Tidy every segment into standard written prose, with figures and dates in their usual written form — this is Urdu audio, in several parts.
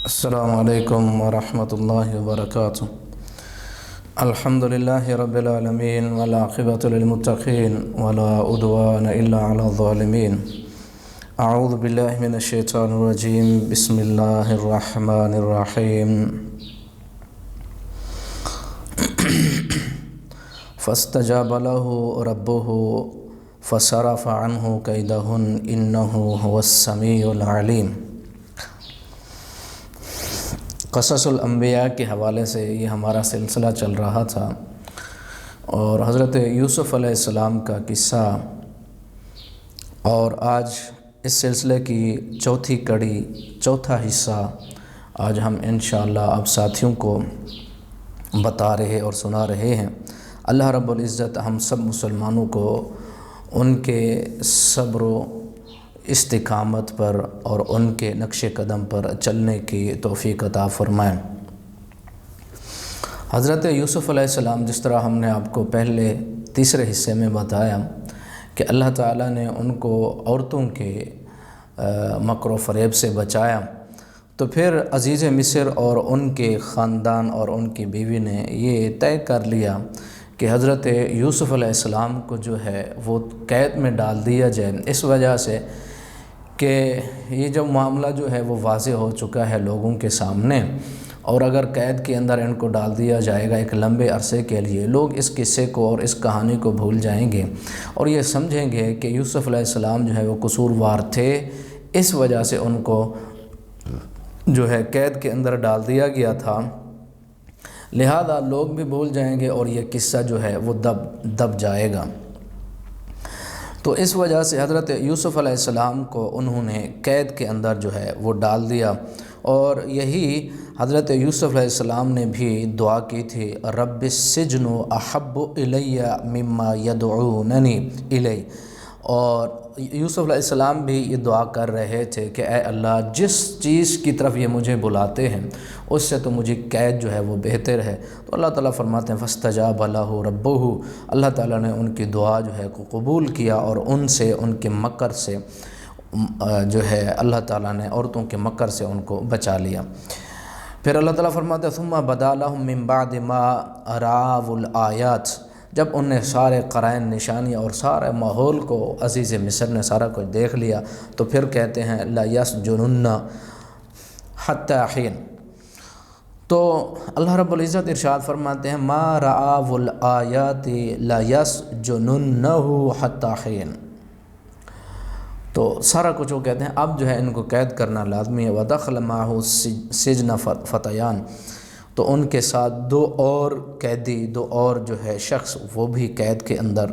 السلام علیکم ورحمۃ اللہ وبرکاتہ۔ الحمد للہ رب العالمین والعاقبۃ للمتقین ولا عدوان الا علی الظالمین۔ اعوذ باللہ من الشیطان الرجیم، بسم اللہ الرحمن الرحیم۔ فاستجاب له ربه فصرف عنه کیدہن انہ هو السمیع العلیم۔ قصص الانبیاء کے حوالے سے یہ ہمارا سلسلہ چل رہا تھا، اور حضرت یوسف علیہ السلام کا قصہ، اور آج اس سلسلے کی چوتھی کڑی، چوتھا حصہ آج ہم انشاءاللہ اب ساتھیوں کو بتا رہے اور سنا رہے ہیں۔ اللہ رب العزت ہم سب مسلمانوں کو ان کے صبر و استقامت پر اور ان کے نقش قدم پر چلنے کی توفیق عطا فرمائیں۔ حضرت یوسف علیہ السلام، جس طرح ہم نے آپ کو پہلے تیسرے حصے میں بتایا کہ اللہ تعالیٰ نے ان کو عورتوں کے مکر و فریب سے بچایا، تو پھر عزیز مصر اور ان کے خاندان اور ان کی بیوی نے یہ طے کر لیا کہ حضرت یوسف علیہ السلام کو جو ہے وہ قید میں ڈال دیا جائے، اس وجہ سے کہ یہ جو معاملہ جو ہے وہ واضح ہو چکا ہے لوگوں کے سامنے، اور اگر قید کے اندر ان کو ڈال دیا جائے گا ایک لمبے عرصے کے لیے، لوگ اس قصے کو اور اس کہانی کو بھول جائیں گے اور یہ سمجھیں گے کہ یوسف علیہ السلام جو ہے وہ قصوروار تھے، اس وجہ سے ان کو جو ہے قید کے اندر ڈال دیا گیا تھا، لہذا لوگ بھی بھول جائیں گے اور یہ قصہ جو ہے وہ دب جائے گا۔ تو اس وجہ سے حضرت یوسف علیہ السلام کو انہوں نے قید کے اندر جو ہے وہ ڈال دیا، اور یہی حضرت یوسف علیہ السلام نے بھی دعا کی تھی، رب السجن احب الی مما یدعوننی الی، اور یوسف علیہ السلام بھی یہ دعا کر رہے تھے کہ اے اللہ، جس چیز کی طرف یہ مجھے بلاتے ہیں اس سے تو مجھے قید جو ہے وہ بہتر ہے۔ تو اللہ تعالیٰ فرماتے ہیں فاستجاب له ربه، اللہ تعالیٰ نے ان کی دعا جو ہے کو قبول کیا، اور ان سے، ان کے مکر سے جو ہے اللہ تعالیٰ نے عورتوں کے مکر سے ان کو بچا لیا۔ پھر اللہ تعالیٰ فرماتے ہیں ثم بدا لهم من بعد ما رأوا الآیات، جب ان نے سارے قرائن، نشانیاں اور سارے ماحول کو، عزیز مصر نے سارا کچھ دیکھ لیا، تو پھر کہتے ہیں لا یسجنن حتی حین۔ تو اللہ رب العزت ارشاد فرماتے ہیں ما رأوا الآیات لا یسجننہ حتی حین، تو سارا کچھ وہ کہتے ہیں اب جو ہے ان کو قید کرنا لازمی ہے۔ ودخل معہ السجن فتیان، تو ان کے ساتھ دو اور قیدی، دو اور جو ہے شخص وہ بھی قید کے اندر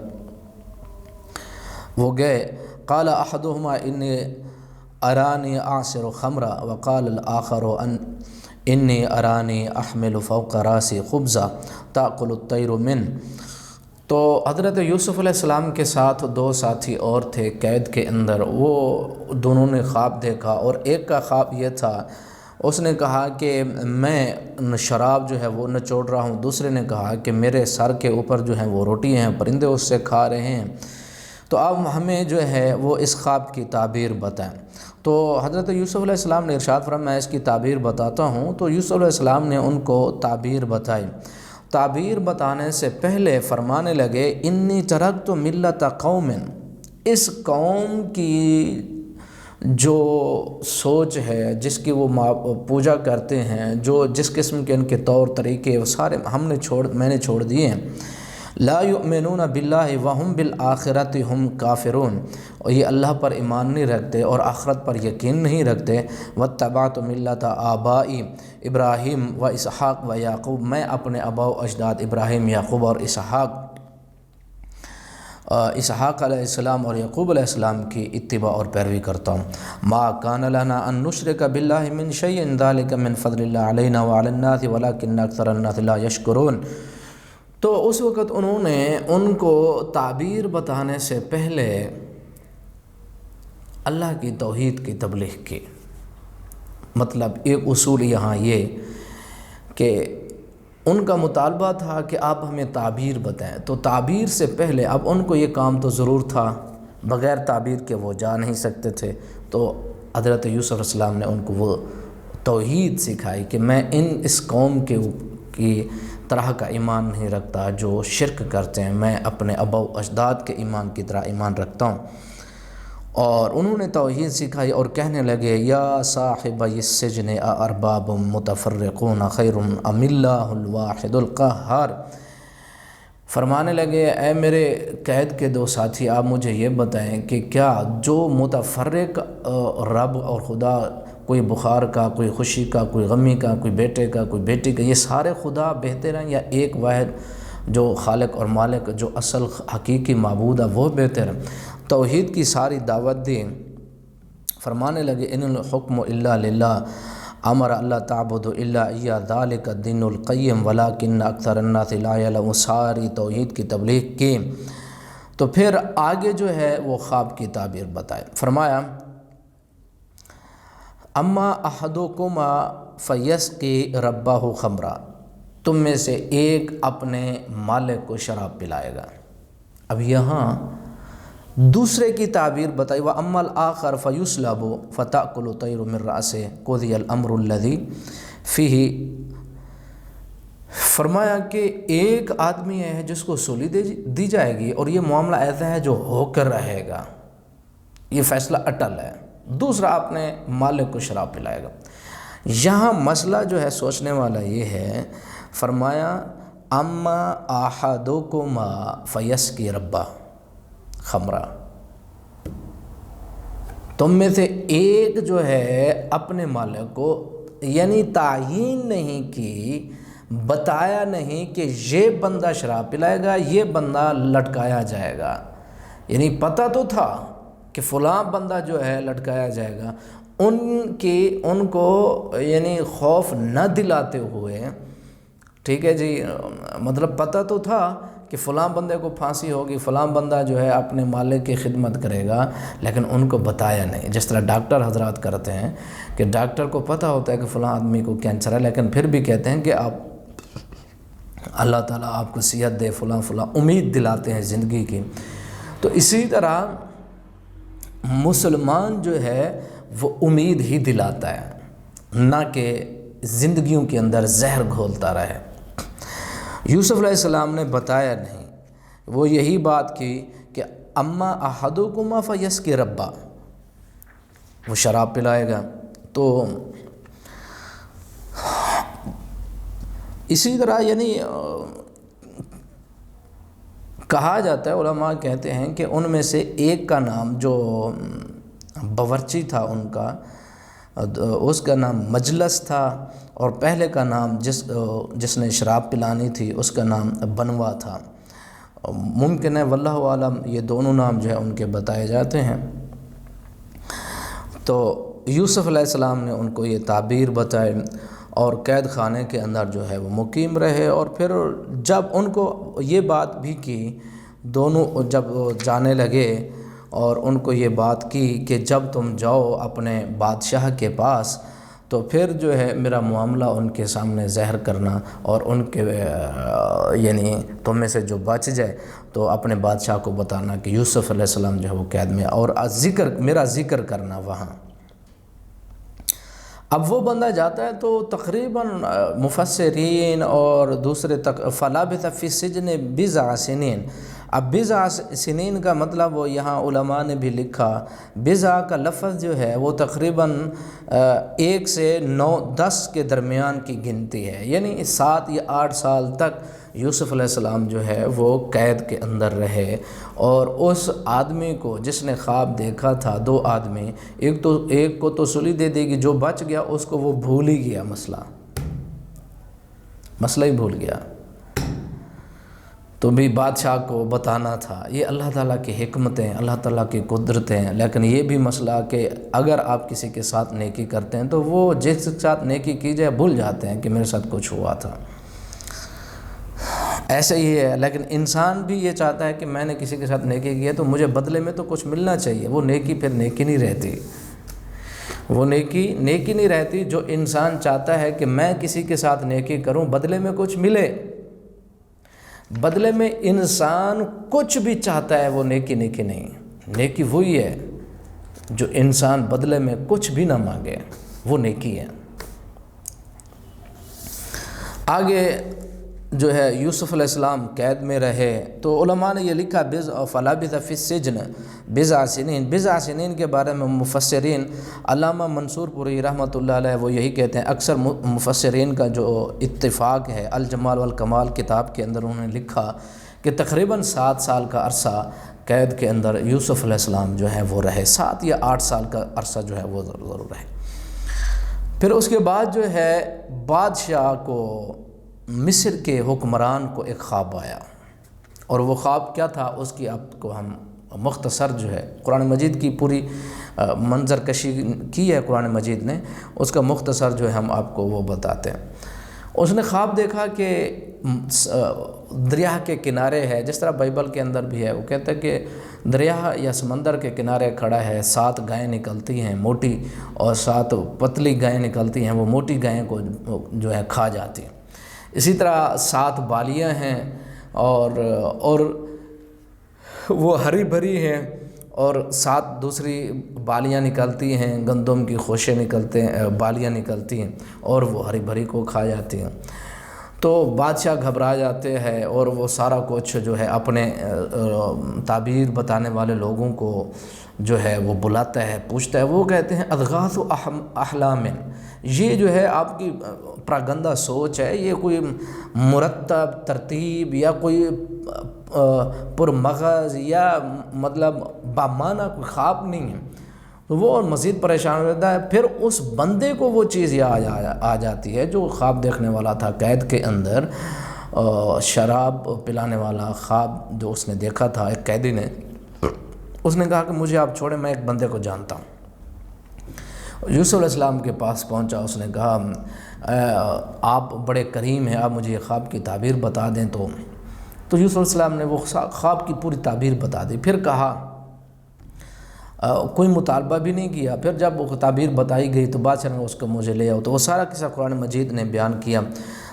وہ گئے۔ قال احدہما انی ارانی اعصر خمرا وقال الاخر انی ارانی احمل فوق راسی خبزا تاکل الطیر من۔ تو حضرت یوسف علیہ السلام کے ساتھ دو ساتھی اور تھے قید کے اندر، وہ دونوں نے خواب دیکھا، اور ایک کا خواب یہ تھا، اس نے کہا کہ میں شراب جو ہے وہ نچوڑ رہا ہوں، دوسرے نے کہا کہ میرے سر کے اوپر جو ہیں وہ روٹی ہیں، پرندے اس سے کھا رہے ہیں، تو اب ہمیں جو ہے وہ اس خواب کی تعبیر بتائیں۔ تو حضرت یوسف علیہ السلام نے ارشاد فرمایا میں اس کی تعبیر بتاتا ہوں۔ تو یوسف علیہ السلام نے ان کو تعبیر بتائی۔ تعبیر بتانے سے پہلے فرمانے لگے انی ترکت ملت قوم، اس قوم کی جو سوچ ہے، جس کی وہ پوجا کرتے ہیں، جو جس قسم کے ان کے طور طریقے، وہ سارے میں نے چھوڑ دیے ہیں۔ لا یؤمنون باللہ وہم بالآخرۃ ہم کافرون، اور یہ اللہ پر ایمان نہیں رکھتے اور آخرت پر یقین نہیں رکھتے۔ واتبعت ملت آبائی ابراہیم و اسحاق و یعقوب، میں اپنے آباء و اجداد ابراہیم، یعقوب اور اسحاق علیہ السلام اور یعقوب علیہ السلام کی اتباع اور پیروی کرتا ہوں۔ ما کان لنا ان نشرک باللہ من شیء ذلک من فضل اللہ علینا وعلی الناس ولکن اکثر الناس لا یشکرون۔ تو اس وقت انہوں نے ان کو تعبیر بتانے سے پہلے اللہ کی توحید کی تبلیغ کی۔ مطلب ایک اصول یہاں یہ کہ ان کا مطالبہ تھا کہ آپ ہمیں تعبیر بتائیں، تو تعبیر سے پہلے اب ان کو یہ کام تو ضرور تھا، بغیر تعبیر کے وہ جا نہیں سکتے تھے، تو حضرت یوسف علیہ السلام نے ان کو وہ توحید سکھائی کہ میں اس قوم کی طرح کا ایمان نہیں رکھتا جو شرک کرتے ہیں، میں اپنے آباء و اجداد کے ایمان کی طرح ایمان رکھتا ہوں۔ اور انہوں نے توحید سکھائی اور کہنے لگے یا صاحب السجن ارباب متفرقون خیر ام اللہ الواحد القہار، فرمانے لگے اے میرے قید کے دو ساتھی، آپ مجھے یہ بتائیں کہ کیا جو متفرق رب اور خدا، کوئی بخار کا، کوئی خوشی کا، کوئی غمی کا، کوئی بیٹے کا، کوئی بیٹی کا، یہ سارے خدا بہتر ہیں یا ایک واحد جو خالق اور مالک، جو اصل حقیقی معبود ہے وہ بہتر ہے؟ توحید کی ساری دعوت دی۔ فرمانے لگے ان الحکم الا للہ امر اللہ تعبد الا ایہ ذالک الدین القیم ولکن اکثر الناس لا یعلمون، ساری توحید کی تبلیغ کی۔ تو پھر آگے جو ہے وہ خواب کی تعبیر بتائے، فرمایا اما احدکما فیسقی ربہ خمرا، تم میں سے ایک اپنے مالک کو شراب پلائے گا۔ اب یہاں دوسرے کی تعبیر بتائی، وَأَمَّا الْآخَرُ فَيُسْلَبُ فَتَأْكُلُ الطَّيْرُ مِنْ رَأْسِهِ قُضِيَ الْأَمْرُ الَّذِي فِيهِ، فرمایا کہ ایک آدمی ہے جس کو سولی دی جائے گی اور یہ معاملہ ایسا ہے جو ہو کر رہے گا، یہ فیصلہ اٹل ہے۔ دوسرا اپنے مالک کو شراب پلائے گا۔ یہاں مسئلہ جو ہے سوچنے والا یہ ہے، فرمایا اما احدکما فیسقی ربہ خمرہ، تم میں سے ایک جو ہے اپنے مالک کو، یعنی تعیین نہیں کی، بتایا نہیں کہ یہ بندہ شراب پلائے گا، یہ بندہ لٹکایا جائے گا، یعنی پتہ تو تھا کہ فلاں بندہ جو ہے لٹکایا جائے گا، ان کو یعنی خوف نہ دلاتے ہوئے، ٹھیک ہے جی، مطلب پتہ تو تھا کہ فلاں بندے کو پھانسی ہوگی، فلاں بندہ جو ہے اپنے مالک کی خدمت کرے گا، لیکن ان کو بتایا نہیں۔ جس طرح ڈاکٹر حضرات کرتے ہیں کہ ڈاکٹر کو پتہ ہوتا ہے کہ فلاں آدمی کو کینسر ہے، لیکن پھر بھی کہتے ہیں کہ آپ اللہ تعالیٰ آپ کو صحت دے، فلاں فلاں امید دلاتے ہیں زندگی کی۔ تو اسی طرح مسلمان جو ہے وہ امید ہی دلاتا ہے، نہ کہ زندگیوں کے اندر زہر گھولتا رہے۔ یوسف علیہ السلام نے بتایا نہیں، وہ یہی بات کی کہ اما احدکما فیسقی ربہ، وہ شراب پلائے گا۔ تو اسی طرح یعنی کہا جاتا ہے، علماء کہتے ہیں کہ ان میں سے ایک کا نام جو باورچی تھا ان کا، اس کا نام مجلس تھا، اور پہلے کا نام جس نے شراب پلانی تھی اس کا نام بنوا تھا۔ ممکن ہے واللہ عالم یہ دونوں نام جو ہے ان کے بتائے جاتے ہیں۔ تو یوسف علیہ السلام نے ان کو یہ تعبیر بتائے اور قید خانے کے اندر جو ہے وہ مقیم رہے، اور پھر جب ان کو یہ بات بھی کی، دونوں جب جانے لگے اور ان کو یہ بات کی کہ جب تم جاؤ اپنے بادشاہ کے پاس تو پھر جو ہے میرا معاملہ ان کے سامنے ظاہر کرنا، اور ان کے یعنی تم میں سے جو بچ جائے تو اپنے بادشاہ کو بتانا کہ یوسف علیہ السلام جو ہے وہ قید میں، اور میرا ذکر کرنا وہاں۔ اب وہ بندہ جاتا ہے تو تقریباً مفسرین اور دوسرے فلبث فی السجن بضع سنین، اب بضع سنین کا مطلب وہ یہاں علماء نے بھی لکھا، بضع کا لفظ جو ہے وہ تقریباً 1 سے 9-10 کے درمیان کی گنتی ہے، یعنی 7 یا 8 سال تک یوسف علیہ السلام جو ہے وہ قید کے اندر رہے۔ اور اس آدمی کو جس نے خواب دیکھا تھا، 2 آدمی، ایک کو تو سلی دے دے گی، جو بچ گیا اس کو وہ بھول ہی گیا، مسئلہ ہی بھول گیا، تو بھی بادشاہ کو بتانا تھا۔ یہ اللہ تعالیٰ کی حکمتیں، اللہ تعالیٰ کی قدرتیں، لیکن یہ بھی مسئلہ کہ اگر آپ کسی کے ساتھ نیکی کرتے ہیں تو وہ جس کے ساتھ نیکی کی جائے بھول جاتے ہیں کہ میرے ساتھ کچھ ہوا تھا۔ ایسے ہی ہے، لیکن انسان بھی یہ چاہتا ہے کہ میں نے کسی کے ساتھ نیکی کی ہے تو مجھے بدلے میں تو کچھ ملنا چاہیے، وہ نیکی پھر نیکی نہیں رہتی، وہ نیکی نہیں رہتی۔ جو انسان چاہتا ہے کہ میں کسی کے ساتھ نیکی کروں بدلے میں کچھ ملے، بدلے میں انسان کچھ بھی چاہتا ہے، وہ نیکی نہیں۔ نیکی وہی ہے جو انسان بدلے میں کچھ بھی نہ مانگے، وہ نیکی ہے۔ آگے جو ہے یوسف علیہ السلام قید میں رہے تو علماء نے یہ لکھا فلبث فی السجن بضع سنین. بضع سنین کے بارے میں مفسرین علامہ منصور پوری رحمۃ اللہ علیہ وہ یہی کہتے ہیں، اکثر مفسرین کا جو اتفاق ہے الجمال والکمال کتاب کے اندر انہوں نے لکھا کہ تقریباً 7 سال کا عرصہ قید کے اندر یوسف علیہ السلام جو ہے وہ رہے، 7 یا 8 سال کا عرصہ جو ہے وہ ضرور رہے. پھر اس کے بعد جو ہے بادشاہ کو، مصر کے حکمران کو ایک خواب آیا، اور وہ خواب کیا تھا اس کی آپ کو ہم مختصر جو ہے قرآن مجید کی پوری منظر کشی کی ہے قرآن مجید نے، اس کا مختصر جو ہے ہم آپ کو وہ بتاتے ہیں. اس نے خواب دیکھا کہ دریا کے کنارے ہے، جس طرح بائبل کے اندر بھی ہے، وہ کہتا ہے کہ دریا یا سمندر کے کنارے کھڑا ہے، 7 گائیں نکلتی ہیں موٹی اور 7 پتلی گائیں نکلتی ہیں، وہ موٹی گائیں کو جو ہے کھا جاتی ہیں. اسی طرح 7 بالیاں ہیں اور وہ ہری بھری ہیں، اور 7 دوسری بالیاں نکلتی ہیں، گندم کی خوشے نکلتے ہیں، بالیاں نکلتی ہیں اور وہ ہری بھری کو کھا جاتی ہیں. تو بادشاہ گھبرا جاتے ہیں اور وہ سارا کچھ جو ہے اپنے تعبیر بتانے والے لوگوں کو جو ہے وہ بلاتا ہے، پوچھتا ہے. وہ کہتے ہیں اضغاث احلام، یہ جو ہے آپ کی پراگندہ سوچ ہے، یہ کوئی مرتب ترتیب یا کوئی پرمغز یا مطلب بامانہ کوئی خواب نہیں ہے. تو وہ اور مزید پریشان رہتا ہے. پھر اس بندے کو وہ چیز یاد آ جاتی ہے جو خواب دیکھنے والا تھا قید کے اندر، شراب پلانے والا خواب جو اس نے دیکھا تھا ایک قیدی نے. اس نے کہا کہ مجھے آپ چھوڑیں، میں ایک بندے کو جانتا ہوں. یوسف علیہ السلام کے پاس پہنچا، اس نے کہا آپ بڑے کریم ہیں، آپ مجھے خواب کی تعبیر بتا دیں. تو یوسف علیہ السلام نے وہ خواب کی پوری تعبیر بتا دی. پھر کہا، کوئی مطالبہ بھی نہیں کیا. پھر جب وہ تعبیر بتائی گئی تو بادشاہ نے اس کو مجھے لے آؤ. تو وہ سارا قصہ قرآن مجید نے بیان کیا.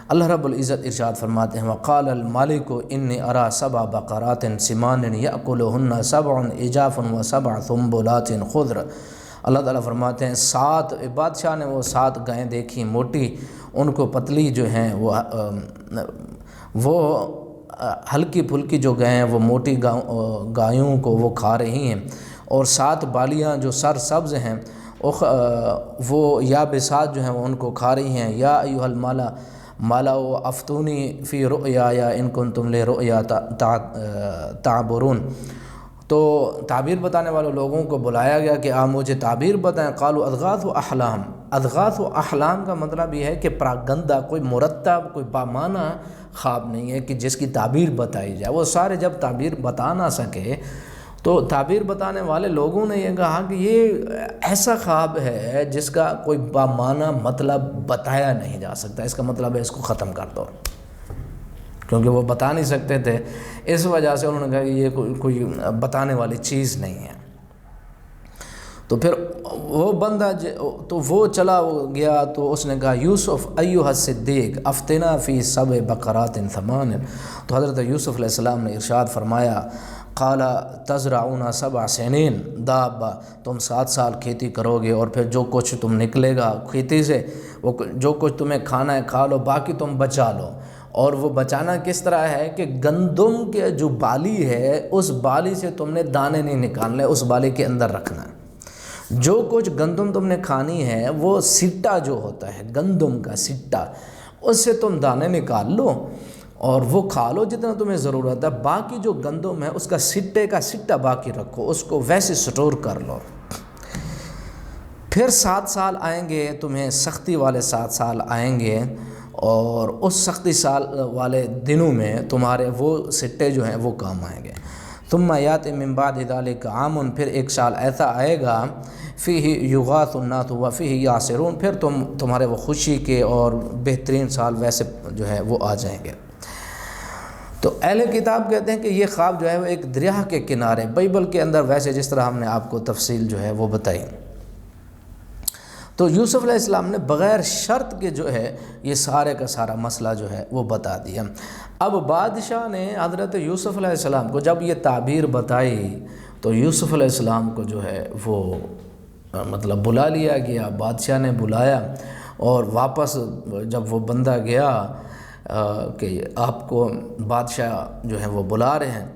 اللہ رب العزت ارشاد فرماتے ہیں وقال المالک انی ارا 7 بقرات سمان یأکلہن 7 عجاف و7 سنبلات خضر. اللہ تعالیٰ فرماتے ہیں 7 بادشاہ نے وہ 7 گائیں دیکھی موٹی، ان کو پتلی جو ہیں وہ ہلکی پھلکی جو گائیں ہیں وہ موٹی گایوں کو وہ کھا رہی ہیں، اور 7 بالیاں جو سر سبز ہیں وہ یابسات جو ہیں وہ ان کو کھا رہی ہیں. یا ایھا المالا افتونی فی رؤیا یا ان کنتم لرؤیا تعبرون. تو تعبیر بتانے والے لوگوں کو بلایا گیا کہ آپ مجھے تعبیر بتائیں. قالوا اضغاث احلام. اضغاث احلام کا مطلب یہ ہے کہ پراگندہ، کوئی مرتب کوئی بامانہ خواب نہیں ہے کہ جس کی تعبیر بتائی جائے. وہ سارے جب تعبیر بتا نہ سکے تو تعبیر بتانے والے لوگوں نے یہ کہا کہ یہ ایسا خواب ہے جس کا کوئی بامانہ مطلب بتایا نہیں جا سکتا، اس کا مطلب ہے اس کو ختم کر دو، کیونکہ وہ بتا نہیں سکتے تھے. اس وجہ سے انہوں نے کہا کہ یہ کوئی بتانے والی چیز نہیں ہے. تو پھر وہ بندہ تو وہ چلا گیا. تو اس نے کہا یوسف ایھا الصدیق افتنا فی 7 بقرات ثمان. تو حضرت یوسف علیہ السلام نے ارشاد فرمایا قال تزرعون 7 سنین دابا، تم 7 سال کھیتی کرو گے اور پھر جو کچھ تم نکلے گا کھیتی سے، وہ جو کچھ تمہیں کھانا ہے کھا لو، باقی تم بچا لو. اور وہ بچانا کس طرح ہے کہ گندم کے جو بالی ہے اس بالی سے تم نے دانے نہیں نکالنے، اس بالی کے اندر رکھنا ہے. جو کچھ گندم تم نے کھانی ہے وہ سٹا جو ہوتا ہے گندم کا سٹا، اس سے تم دانے نکال لو اور وہ کھا لو جتنا تمہیں ضرورت ہے. باقی جو گندم ہے اس کا سٹے کا سٹا باقی رکھو، اس کو ویسے سٹور کر لو. پھر 7 سال آئیں گے، تمہیں سختی والے 7 سال آئیں گے، اور اس سختی سال والے دنوں میں تمہارے وہ سٹے جو ہیں وہ کام آئیں گے. ثم یاتی من بعد ذلک عام، پھر ایک سال ایسا آئے گا فیہ یغاث الناس وفیہ یعصرون، پھر تمہارے وہ خوشی کے اور بہترین سال ویسے جو ہے وہ آ جائیں گے. تو اہل کتاب کہتے ہیں کہ یہ خواب جو ہے وہ ایک دریا کے کنارے، بائبل کے اندر ویسے جس طرح ہم نے آپ کو تفصیل جو ہے وہ بتائی. تو یوسف علیہ السلام نے بغیر شرط کے جو ہے یہ سارے کا سارا مسئلہ جو ہے وہ بتا دیا. اب بادشاہ نے حضرت یوسف علیہ السلام کو جب یہ تعبیر بتائی تو یوسف علیہ السلام کو جو ہے وہ مطلب بلا لیا گیا. بادشاہ نے بلایا اور واپس جب وہ بندہ گیا کہ آپ کو بادشاہ جو ہیں وہ بلا رہے ہیں۔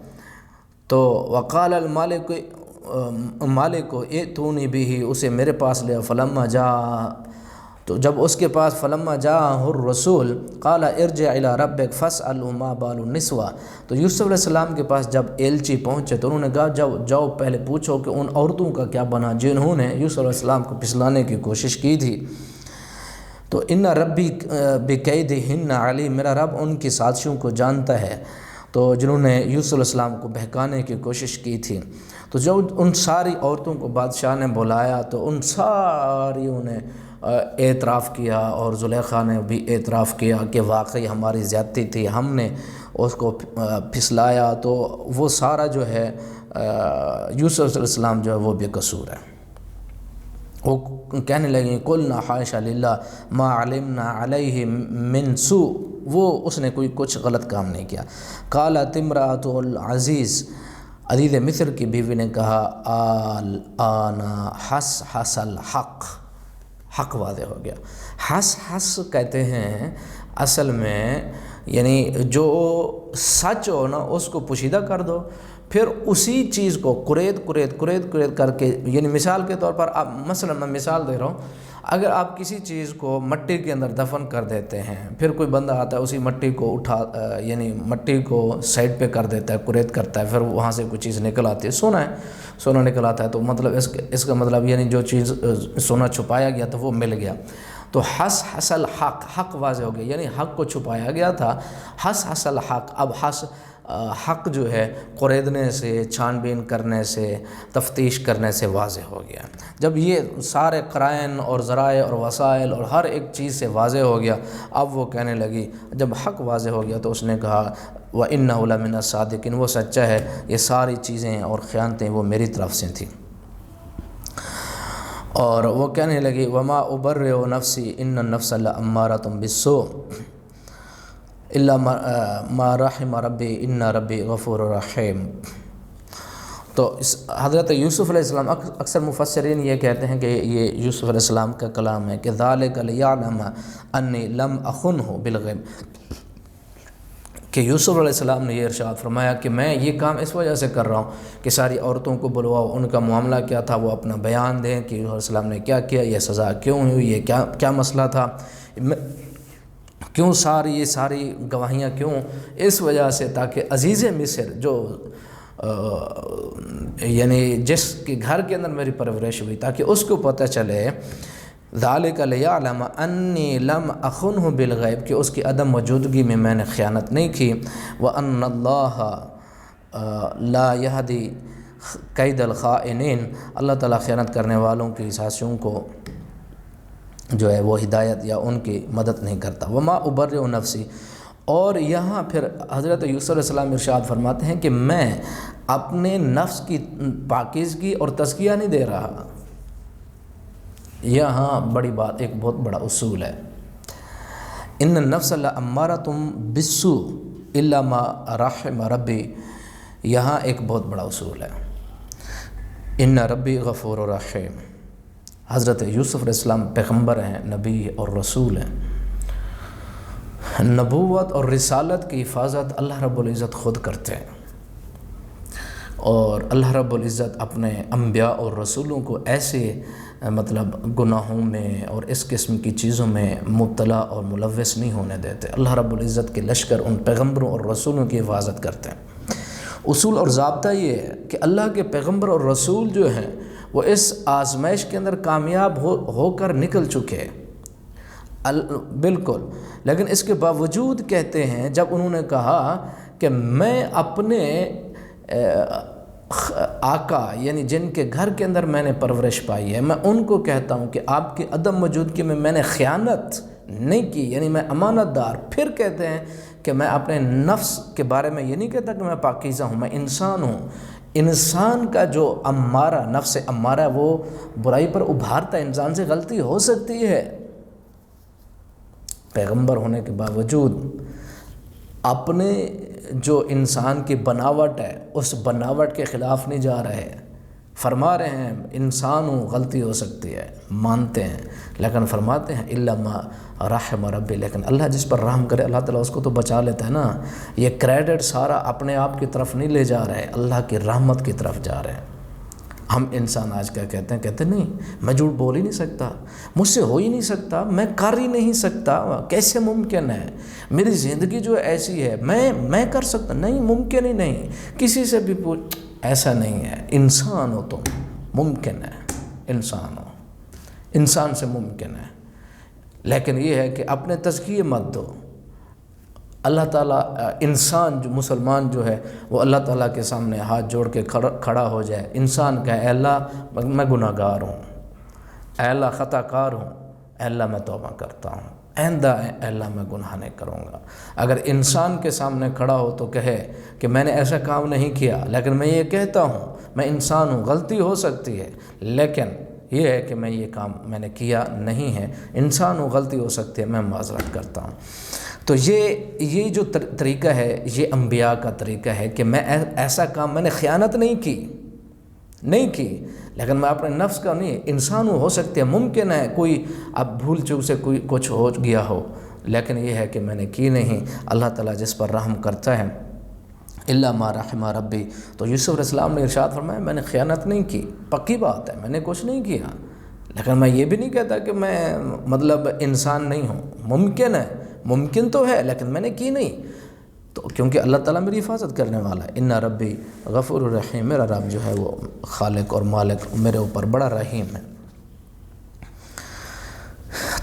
تو وقال المالک مالک کو ائتونی بہ، اسے میرے پاس لے۔ فلما جاء، تو جب اس کے پاس فلما جاءہ الرسول قال ارجع الی ربک فاسألہ ما بال النسوہ، تو یوسف علیہ السلام کے پاس جب ایلچی پہنچے تو انہوں نے کہا جاؤ پہلے پوچھو کہ ان عورتوں کا کیا بنا جنہوں نے یوسف علیہ السلام کو پھسلانے کی کوشش کی تھی۔ تو ان ربی بکیدہن علیم، میرا رب ان کی سازشوں کو جانتا ہے، تو جنہوں نے یوسف علیہ السلام کو بہکانے کی کوشش کی تھی۔ تو جب ان ساری عورتوں کو بادشاہ نے بلایا تو ان ساریوں نے اعتراف کیا، اور زلیخا نے بھی اعتراف کیا کہ واقعی ہماری زیادتی تھی، ہم نے اس کو پھسلایا۔ تو وہ سارا جو ہے یوسف علیہ السلام جو ہے وہ بے قصور ہے۔ وہ کہنے لگیں قلنا حاشا للہ ما علمنا علیہ من سوء، وہ اس نے کچھ غلط کام نہیں کیا۔ قالت امرأۃ العزیز، عزیز مصر کی بیوی نے کہا الآن حس الحق، حق واضح ہو گیا۔ حس کہتے ہیں اصل میں یعنی جو سچ ہو نا اس کو پوشیدہ کر دو، پھر اسی چیز کو قرید کر کے، یعنی مثال کے طور پر آپ مثلا میں مثال دے رہا ہوں، اگر آپ کسی چیز کو مٹی کے اندر دفن کر دیتے ہیں، پھر کوئی بندہ آتا ہے اسی مٹی کو یعنی مٹی کو سائڈ پہ کر دیتا ہے، قرید کرتا ہے، پھر وہاں سے کوئی چیز نکل آتی ہے، سونا نکل آتا ہے، تو مطلب اس کا مطلب یعنی جو چیز سونا چھپایا گیا تھا وہ مل گیا۔ تو حس الحق، حق واضح ہو گیا، یعنی حق کو چھپایا گیا تھا۔ حس الحق، اب حق جو ہے قریدنے سے، چھان بین کرنے سے، تفتیش کرنے سے واضح ہو گیا۔ جب یہ سارے قرائن اور ذرائع اور وسائل اور ہر ایک چیز سے واضح ہو گیا، اب وہ کہنے لگی، جب حق واضح ہو گیا تو اس نے کہا وَإِنَّهُ لَمِنَ الصَّادِقِينَ، وہ سچا ہے، یہ ساری چیزیں اور خیانتیں وہ میری طرف سے تھیں۔ اور وہ کہنے لگی وَمَا أُبَرِّئُ نَفْسِي إِنَّ النَّفْسَ لَأَمَّارَةٌ بِالسُّوءِ إِلَّا مَا رَحِمَ رَبِّي إِنَّ رَبِّي غَفُورٌ رَحِيمٌ۔ تو حضرت یوسف علیہ السلام، اکثر مفسرین یہ کہتے ہیں کہ یہ یوسف علیہ السلام کا کلام ہے کہ ذَلِكَ لِيَعْلَمَ أَنِّي لَمْ أَخُنْهُ بِالْغَيْبِ، کہ یوسف علیہ السلام نے یہ ارشاد فرمایا کہ میں یہ کام اس وجہ سے کر رہا ہوں کہ ساری عورتوں کو بلواؤ، ان کا معاملہ کیا تھا وہ اپنا بیان دیں کہ یوسف علیہ السلام نے کیا کیا، یہ سزا کیوں ہوئی، یہ کیا مسئلہ تھا، کیوں یہ ساری گواہیاں کیوں، اس وجہ سے تاکہ عزیز مصر جو یعنی جس کے گھر کے اندر میری پرورش ہوئی، تاکہ اس کو پتہ چلے ذالک لیعلم انی لم اخنہ بالغیب، کہ اس کی عدم موجودگی میں میں نے خیانت نہیں کی، وان اللہ لا یہدی کید الخائنین، اللہ تعالیٰ خیانت کرنے والوں کی سازشوں کو جو ہے وہ ہدایت یا ان کی مدد نہیں کرتا۔ وما ابرئ نفسی، اور یہاں پھر حضرت یوسف علیہ السلام ارشاد فرماتے ہیں کہ میں اپنے نفس کی پاکیزگی اور تزکیہ نہیں دے رہا۔ یہاں بڑی بات، ایک بہت بڑا اصول ہے، ان النفس لامارۃ بالسوء الا ما رحم ربی، یہاں ایک بہت بڑا اصول ہے، ان ربی غفور رحیم۔ حضرت یوسف علیہ السلام پیغمبر ہیں، نبی اور رسول ہیں۔ نبوت اور رسالت کی حفاظت اللہ رب العزت خود کرتے ہیں، اور اللہ رب العزت اپنے انبیاء اور رسولوں کو ایسے مطلب گناہوں میں اور اس قسم کی چیزوں میں مبتلا اور ملوث نہیں ہونے دیتے۔ اللہ رب العزت کے لشکر ان پیغمبروں اور رسولوں کی حفاظت کرتے ہیں۔ اصول اور ضابطہ یہ ہے کہ اللہ کے پیغمبر اور رسول جو ہیں وہ اس آزمائش کے اندر کامیاب ہو کر نکل چکے بالکل، لیکن اس کے باوجود کہتے ہیں، جب انہوں نے کہا کہ میں اپنے آقا یعنی جن کے گھر کے اندر میں نے پرورش پائی ہے، میں ان کو کہتا ہوں کہ آپ کی عدم موجودگی میں نے خیانت نہیں کی، یعنی میں امانت دار۔ پھر کہتے ہیں کہ میں اپنے نفس کے بارے میں یہ نہیں کہتا کہ میں پاکیزہ ہوں، میں انسان ہوں۔ انسان کا جو امارہ، نفس امارہ، وہ برائی پر ابھارتا ہے، انسان سے غلطی ہو سکتی ہے۔ پیغمبر ہونے کے باوجود اپنے جو انسان کی بناوٹ ہے اس بناوٹ کے خلاف نہیں جا رہے، فرما رہے ہیں انسان غلطی ہو سکتی ہے، مانتے ہیں، لیکن فرماتے ہیں الا ما رحم ربی، لیکن اللہ جس پر رحم کرے اللہ تعالیٰ اس کو تو بچا لیتا ہے نا۔ یہ کریڈٹ سارا اپنے آپ کی طرف نہیں لے جا رہے، اللہ کی رحمت کی طرف جا رہے ہیں۔ ہم انسان آج کیا کہتے ہیں، کہتے ہیں نہیں میں جھوٹ بول ہی نہیں سکتا، مجھ سے ہو ہی نہیں سکتا، میں کر ہی نہیں سکتا، کیسے ممکن ہے، میری زندگی جو ایسی ہے میں کر سکتا، نہیں ممکن ہی نہیں، کسی سے بھی پوچھ، ایسا نہیں ہے۔ انسان ہو تو ممکن ہے، انسان ہو، انسان سے ممکن ہے، لیکن یہ ہے کہ اپنے تزکیے مت دو۔ اللہ تعالیٰ انسان جو مسلمان جو ہے وہ اللہ تعالیٰ کے سامنے ہاتھ جوڑ کے کھڑا ہو جائے، انسان کہے اے اللہ میں گناہ گار ہوں، اے اللہ خطا کار ہوں، اے اللہ میں توبہ کرتا ہوں، آئندہ اے اللہ میں گناہ نہیں کروں گا۔ اگر انسان کے سامنے کھڑا ہو تو کہے کہ میں نے ایسا کام نہیں کیا، لیکن میں یہ کہتا ہوں میں انسان ہوں، غلطی ہو سکتی ہے، لیکن یہ ہے کہ میں یہ کام میں نے کیا نہیں ہے، انسان ہوں، غلطی ہو سکتی ہے، میں معذرت کرتا ہوں۔ تو یہ جو طریقہ ہے یہ انبیاء کا طریقہ ہے کہ میں ایسا کام، میں نے خیانت نہیں کی، لیکن میں اپنے نفس کا نہیں، انسان ہو سکتے ہیں، ممکن ہے کوئی اب بھول چوک سے کوئی کچھ ہو گیا ہو، لیکن یہ ہے کہ میں نے کی نہیں۔ اللہ تعالیٰ جس پر رحم کرتا ہے الا ما رحم ربی، تو یوسف علیہ السلام نے ارشاد فرمایا میں نے خیانت نہیں کی، پکی بات ہے میں نے کچھ نہیں کیا، لیکن میں یہ بھی نہیں کہتا کہ میں مطلب انسان نہیں ہوں، ممکن ہے، ممکن تو ہے لیکن میں نے کی نہیں، تو کیونکہ اللہ تعالیٰ میری حفاظت کرنے والا ہے۔ ان ربی غفور الرحیم، میرا رب جو ہے وہ خالق اور مالک میرے اوپر بڑا رحیم ہے۔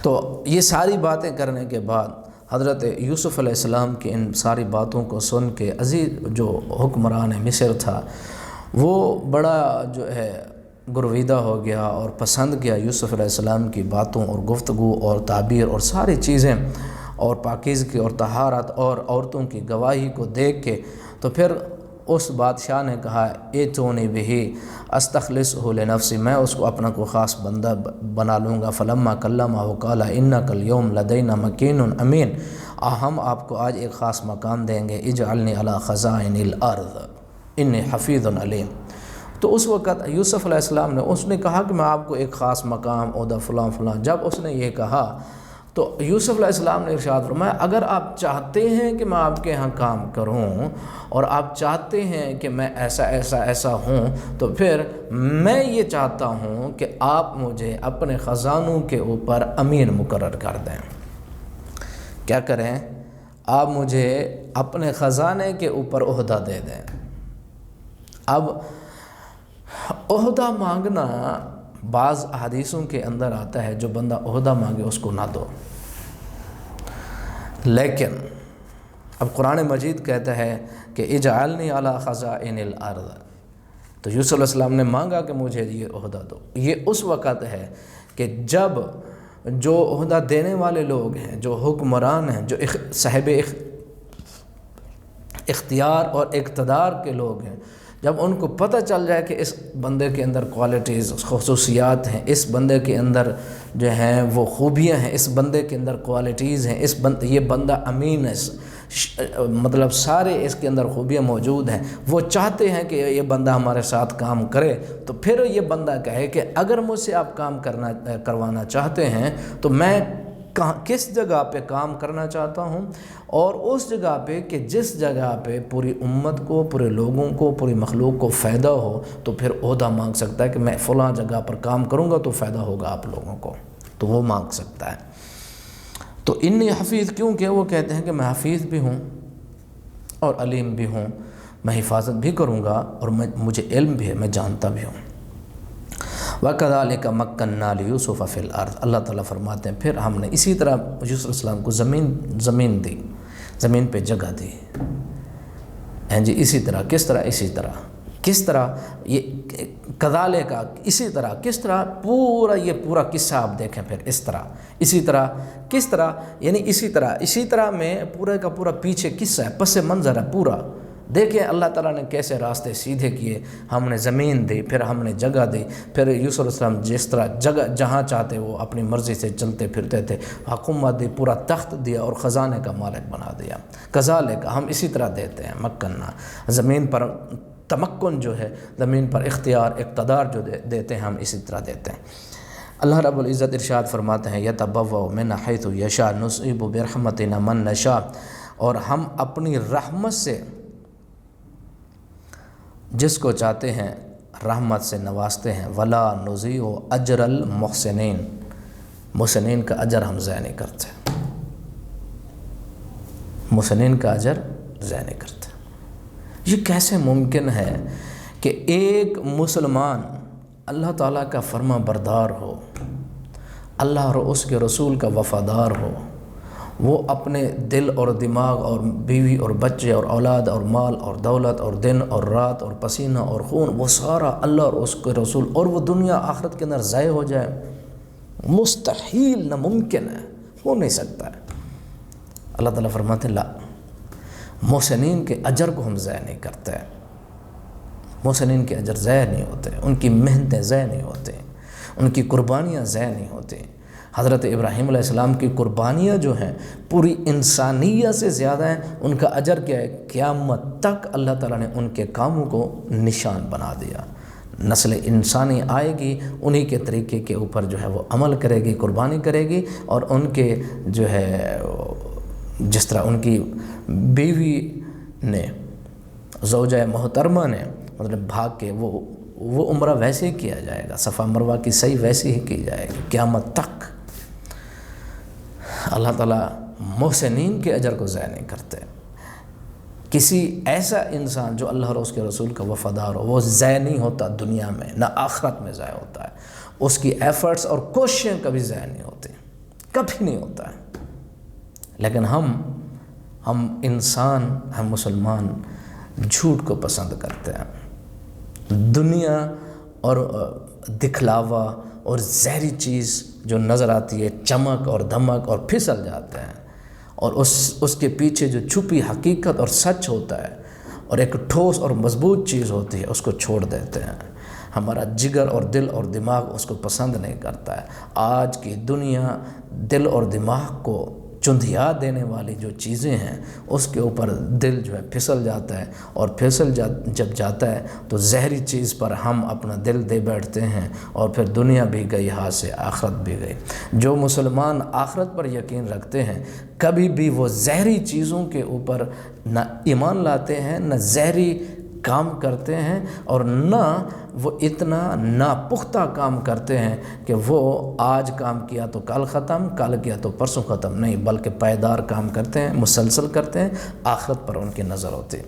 تو یہ ساری باتیں کرنے کے بعد حضرت یوسف علیہ السلام کی ان ساری باتوں کو سن کے عزیز جو حکمران مصر تھا وہ بڑا جو ہے گرویدہ ہو گیا اور پسند کیا یوسف علیہ السلام کی باتوں اور گفتگو اور تعبیر اور ساری چیزیں اور پاکیزگی اور طہارت اور عورتوں کی گواہی کو دیکھ کے، تو پھر اس بادشاہ نے کہا ایتونی بہی استخلصہ لنفسی، میں اس کو اپنا کوئی خاص بندہ بنا لوں گا۔ فلما کلمہ قال انک اليوم لدینا مکین امین، ہم آپ کو آج ایک خاص مقام دیں گے، اجعلنی علی خزائن الارض انی حفیظ علیم۔ تو اس وقت یوسف علیہ السلام نے کہا کہ میں آپ کو ایک خاص مقام عہدہ فلاں فلاں، جب اس نے یہ کہا تو یوسف علیہ السلام نے ارشاد فرمایا اگر آپ چاہتے ہیں کہ میں آپ کے ہاں کام کروں اور آپ چاہتے ہیں کہ میں ایسا ہوں، تو پھر میں یہ چاہتا ہوں کہ آپ مجھے اپنے خزانوں کے اوپر امین مقرر کر دیں۔ کیا کریں؟ آپ مجھے اپنے خزانے کے اوپر عہدہ دے دیں۔ اب عہدہ مانگنا بعض احادیثوں کے اندر آتا ہے جو بندہ عہدہ مانگے اس کو نہ دو، لیکن اب قرآن مجید کہتا ہے کہ اجعلنی علی خزائن الارض، تو یوسف علیہ السلام نے مانگا کہ مجھے یہ عہدہ دو۔ یہ اس وقت ہے کہ جب جو عہدہ دینے والے لوگ ہیں، جو حکمران ہیں، جو صاحب اختیار اور اقتدار کے لوگ ہیں، جب ان کو پتہ چل جائے کہ اس بندے کے اندر کوالٹیز، خصوصیات ہیں، اس بندے کے اندر جو ہیں وہ خوبیاں ہیں، اس بندے کے اندر کوالٹیز ہیں، یہ بندہ امین ہے، مطلب سارے اس کے اندر خوبیاں موجود ہیں، وہ چاہتے ہیں کہ یہ بندہ ہمارے ساتھ کام کرے، تو پھر یہ بندہ کہے کہ اگر مجھ سے آپ کام کروانا چاہتے ہیں تو میں کس جگہ پہ کام کرنا چاہتا ہوں، اور اس جگہ پہ کہ جس جگہ پہ پوری امت کو، پورے لوگوں کو، پوری مخلوق کو فائدہ ہو، تو پھر عہدہ مانگ سکتا ہے کہ میں فلاں جگہ پر کام کروں گا تو فائدہ ہوگا آپ لوگوں کو، تو وہ مانگ سکتا ہے۔ تو انی حفیظ، کیونکہ وہ کہتے ہیں کہ میں حفیظ بھی ہوں اور علیم بھی ہوں، میں حفاظت بھی کروں گا اور مجھے علم بھی ہے، میں جانتا بھی ہوں۔ وَكَذَلِكَ مَكَّنَّا لِيُوسُفَ فِي الْأَرْضِ، اللہ تعالیٰ فرماتے ہیں پھر ہم نے اسی طرح یوسف علیہ السلام کو زمین دی، زمین پہ جگہ دی ہیں جی۔ اسی طرح کس طرح یہ کذالک، اسی طرح کس طرح، یہ پورا قصہ آپ دیکھیں پھر اس طرح، اسی طرح کس طرح، یعنی اسی طرح میں پورے کا پورا پیچھے قصہ ہے، پس منظر ہے پورا۔ دیکھیں اللہ تعالیٰ نے کیسے راستے سیدھے کیے، ہم نے زمین دی، پھر ہم نے جگہ دی، پھر یوسف علیہ السلام جس طرح جہاں چاہتے وہ اپنی مرضی سے چلتے پھرتے تھے، حکومت دی، پورا تخت دیا اور خزانے کا مالک بنا دیا۔ کذالک، ہم اسی طرح دیتے ہیں، مکنہ، زمین پر تمکن جو ہے زمین پر اختیار اقتدار جو دیتے ہیں ہم اسی طرح دیتے ہیں۔ اللہ رب العزت ارشاد فرماتے ہیں یتبوأ من حیث یشاء نصیب برحمتنا من نشاء، اور ہم اپنی رحمت سے جس کو چاہتے ہیں رحمت سے نوازتے ہیں، ولا نضیع اجر المحسنین، محسنین کا اجر ہم ضائع نہیں کرتے، محسنین کا اجر ضائع نہیں کرتے۔ یہ کیسے ممکن ہے کہ ایک مسلمان اللہ تعالیٰ کا فرما بردار ہو، اللہ اور اس کے رسول کا وفادار ہو، وہ اپنے دل اور دماغ اور بیوی اور بچے اور اولاد اور مال اور دولت اور دن اور رات اور پسینہ اور خون، وہ سارا اللہ اور اس کے رسول، اور وہ دنیا آخرت کے اندر ضائع ہو جائے؟ مستحیل، ناممکن ہے، ہو نہیں سکتا ہے۔ اللہ تعالیٰ فرماتے ہیں لا، محسنین کے اجر کو ہم ضائع نہیں کرتے، محسنین کے اجر ضائع نہیں ہوتے، ان کی محنتیں ضائع نہیں ہوتے، ان کی قربانیاں ضائع نہیں ہوتی۔ حضرت ابراہیم علیہ السلام کی قربانیاں جو ہیں پوری انسانیت سے زیادہ ہیں، ان کا اجر کیا ہے؟ قیامت تک اللہ تعالیٰ نے ان کے کاموں کو نشان بنا دیا۔ نسل انسانی آئے گی، انہی کے طریقے کے اوپر جو ہے وہ عمل کرے گی، قربانی کرے گی، اور ان کے جو ہے جس طرح ان کی بیوی نے، زوجہ محترمہ نے مطلب بھاگ کے وہ عمرہ ویسے ہی کیا جائے گا، صفا مروہ کی صحیح ویسے ہی کی جائے گی قیامت تک۔ اللہ تعالیٰ محسنین کے اجر کو ضائع نہیں کرتے۔ کسی ایسا انسان جو اللہ اور اس کے رسول کا وفادار ہو، وہ ضائع نہیں ہوتا دنیا میں، نہ آخرت میں ضائع ہوتا ہے، اس کی ایفرٹس اور کوششیں کبھی ضائع نہیں ہوتی، کبھی نہیں ہوتا ہے۔ لیکن ہم انسان، ہم مسلمان جھوٹ کو پسند کرتے ہیں، دنیا اور دکھلاوا اور زہری چیز جو نظر آتی ہے، چمک اور دھمک، اور پھسل جاتے ہیں، اور اس کے پیچھے جو چھپی حقیقت اور سچ ہوتا ہے اور ایک ٹھوس اور مضبوط چیز ہوتی ہے اس کو چھوڑ دیتے ہیں۔ ہمارا جگر اور دل اور دماغ اس کو پسند نہیں کرتا ہے۔ آج کی دنیا دل اور دماغ کو چندھیا دینے والی جو چیزیں ہیں اس کے اوپر دل جو ہے پھسل جاتا ہے، اور پھسل جب جاتا ہے تو زہری چیز پر ہم اپنا دل دے بیٹھتے ہیں، اور پھر دنیا بھی گئی ہاتھ سے، آخرت بھی گئی۔ جو مسلمان آخرت پر یقین رکھتے ہیں کبھی بھی وہ زہری چیزوں کے اوپر نہ ایمان لاتے ہیں، نہ زہری کام کرتے ہیں، اور نہ وہ اتنا ناپختہ کام کرتے ہیں کہ وہ آج کام کیا تو کل ختم، کل کیا تو پرسوں ختم، نہیں، بلکہ پائیدار کام کرتے ہیں، مسلسل کرتے ہیں، آخرت پر ان کی نظر ہوتی ہے۔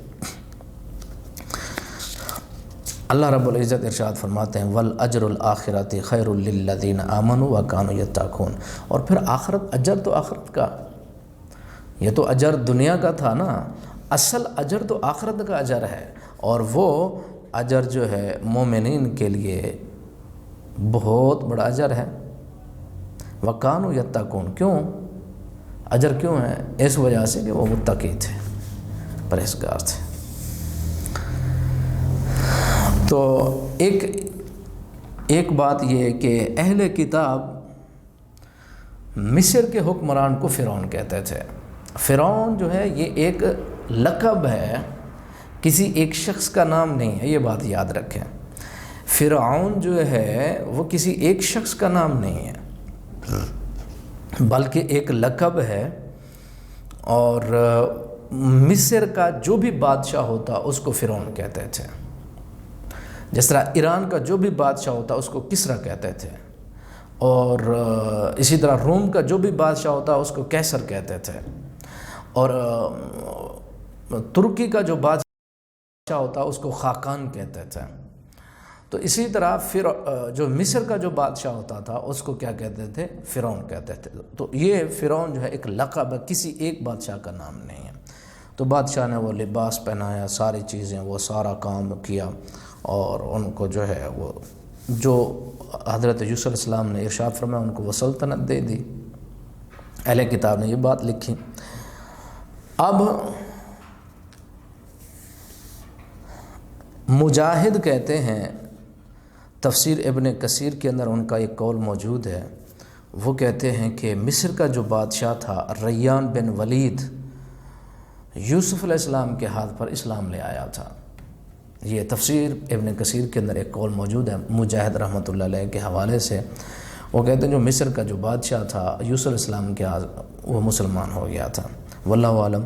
اللہ رب العزت ارشاد فرماتے ہیں وَالْأَجْرُ الْآخِرَةِ خَيْرٌ لِلَّذِينَ آمَنُوا وَكَانُوا يَتَّقُونَ، اور پھر آخرت، اجر تو آخرت کا، یہ تو اجر دنیا کا تھا نا، اصل اجر تو آخرت کا اجر ہے، اور وہ اجر جو ہے مومنین کے لیے بہت بڑا اجر ہے۔ وَكَانُوا يَتَّقُونَ، کیوں اجر کیوں ہے؟ اس وجہ سے کہ وہ متقی تھے، پرہیزگار تھے۔ تو ایک بات یہ کہ اہل کتاب مصر کے حکمران کو فرعون کہتے تھے۔ فرعون جو ہے یہ ایک لقب ہے، کسی ایک شخص کا نام نہیں ہے، یہ بات یاد رکھیں۔ فرعون جو ہے وہ کسی ایک شخص کا نام نہیں ہے بلکہ ایک لقب ہے، اور مصر کا جو بھی بادشاہ ہوتا اس کو فرعون کہتے تھے، جس طرح ایران کا جو بھی بادشاہ ہوتا اس کو کسریٰ کہتے تھے، اور اسی طرح روم کا جو بھی بادشاہ ہوتا اس کو قیصر کہتے تھے، اور ترکی کا جو بادشاہ ہوتا اس کو خاقان کہتے تھے۔ تو اسی طرح جو مصر کا جو بادشاہ ہوتا تھا اس کو کیا کہتے تھے؟ فرعون کہتے تھے۔ تو یہ فرعون جو ہے ایک لقب ہے، کسی ایک بادشاہ کا نام نہیں ہے۔ تو بادشاہ نے وہ لباس پہنایا، ساری چیزیں، وہ سارا کام کیا، اور ان کو جو ہے وہ جو حضرت یوسف علیہ السلام نے ارشاد فرمایا ان کو وہ سلطنت دے دی۔ اہل کتاب نے یہ بات لکھی۔ اب مجاہد کہتے ہیں، تفسیر ابن کثیر کے اندر ان کا ایک قول موجود ہے، وہ کہتے ہیں کہ مصر کا جو بادشاہ تھا ریان بن ولید، یوسف علیہ السلام کے ہاتھ پر اسلام لے آیا تھا، یہ تفسیر ابن کثیر کے اندر ایک قول موجود ہے مجاہد رحمۃ اللہ علیہ کے حوالے سے، وہ کہتے ہیں جو مصر کا جو بادشاہ تھا یوسف علیہ السلام کے وہ مسلمان ہو گیا تھا، واللہ عالم۔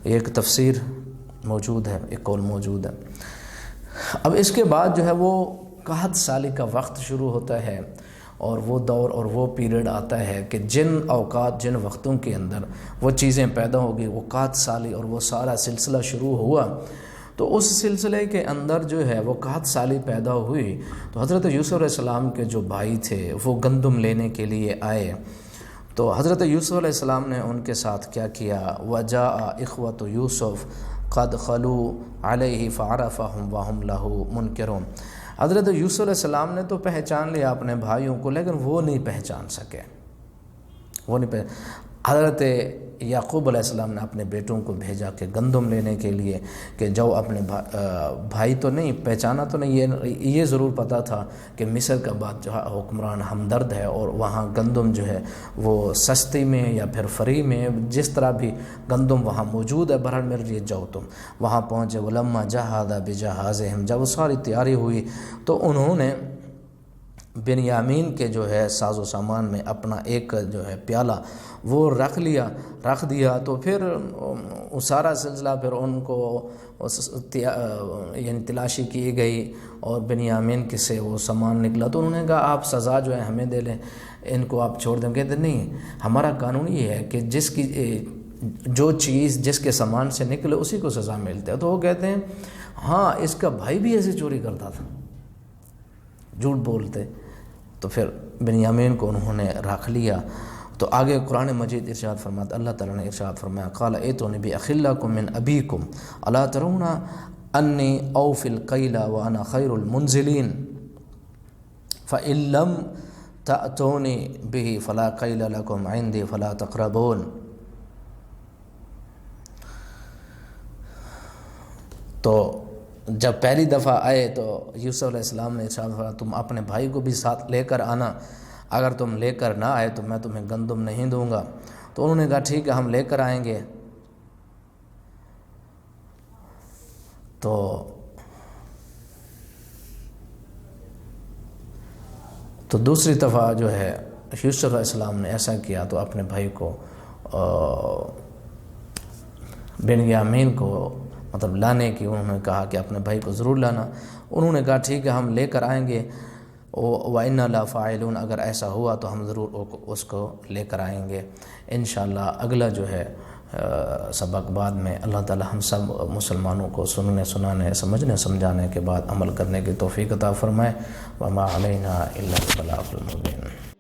ایک تفسیر موجود ہے، ایک قول موجود ہے۔ اب اس کے بعد جو ہے وہ 61 سالی کا وقت شروع ہوتا ہے، اور وہ دور اور وہ پیریڈ آتا ہے کہ جن اوقات جن وقتوں کے اندر وہ چیزیں پیدا ہوگی، وہ 61 سالی اور وہ سارا سلسلہ شروع ہوا، تو اس سلسلے کے اندر جو ہے وہ 61 سالی پیدا ہوئی، تو حضرت یوسف علیہ السلام کے جو بھائی تھے وہ گندم لینے کے لیے آئے، تو حضرت یوسف علیہ السلام نے ان کے ساتھ کیا کیا، وَجَاءَ إِخْوَةُ يُوسُف قَدْ خَلُوا عَلَيْهِ فَعَرَفَهُمْ وَهُمْ لَهُ مُنْكِرُونَ۔ حضرت یوسف علیہ السلام نے تو پہچان لیا اپنے بھائیوں کو، لیکن وہ نہیں پہچان سکے، حضرت یعقوب علیہ السلام نے اپنے بیٹوں کو بھیجا کہ گندم لینے کے لیے، کہ جو اپنے بھائی تو نہیں پہچانا، تو نہیں، یہ ضرور پتا تھا کہ مصر کا بادشاہ حکمران ہمدرد ہے، اور وہاں گندم جو ہے وہ سستی میں یا پھر فری میں، جس طرح بھی گندم وہاں موجود ہے، بہرحال میرے لیے جاؤ تم۔ وہاں پہنچے، وَلَمَّا جَهَّزَ بِجَهَازِهِمْ، جب وہ ساری تیاری ہوئی تو انہوں نے بنیامین کے جو ہے ساز و سامان میں اپنا ایک جو ہے پیالہ وہ رکھ دیا، تو پھر وہ سارا سلسلہ پھر ان کو یعنی تلاشی کی گئی، اور بنیامین کے سے وہ سامان نکلا، تو انہوں نے کہا آپ سزا جو ہے ہمیں دے لیں، ان کو آپ چھوڑ دیں۔ کہتے نہیں، ہمارا قانون یہ ہے کہ جو چیز جس کے سامان سے نکلے اسی کو سزا ملتی ہے۔ تو وہ کہتے ہیں ہاں اس کا بھائی بھی ایسے چوری کرتا تھا، جھوٹ بولتے، تو پھر بنیامین کو انہوں نے رکھ لیا۔ تو آگے قرآن مجید ارشاد فرماتا، اللہ تعالیٰ نے ارشاد فرمایا، قال ائتونی بأخ لکم من ابیکم الا ترون انی اوفی الکیل وانا خیر المنزلین فإن لم تأتونی به فلا کیل لکم عندی فلا تقربون۔ تو جب پہلی دفعہ آئے تو یوسف علیہ السلام نے ارشاد فرمایا تم اپنے بھائی کو بھی ساتھ لے کر آنا، اگر تم لے کر نہ آئے تو میں تمہیں گندم نہیں دوں گا۔ تو انہوں نے کہا ٹھیک ہے ہم لے کر آئیں گے۔ تو دوسری دفعہ جو ہے یوسف علیہ السلام نے ایسا کیا، تو اپنے بھائی کو بنیامین کو مطلب لانے کی انہوں نے کہا کہ اپنے بھائی کو ضرور لانا۔ انہوں نے کہا ٹھیک ہے ہم لے کر آئیں گے، وَإِنَّا لَفَاعِلُونَ، اگر ایسا ہوا تو ہم ضرور اس کو لے کر آئیں گے۔ انشاءاللہ اگلا جو ہے سبق بعد میں اللہ تعالی ہم سب مسلمانوں کو سننے سنانے سمجھنے سمجھانے کے بعد عمل کرنے کی توفیق عطا فرمائے۔ وَمَا عَلَيْنَا إِلَّا الْبَلَاغُ الْمُبِينُ۔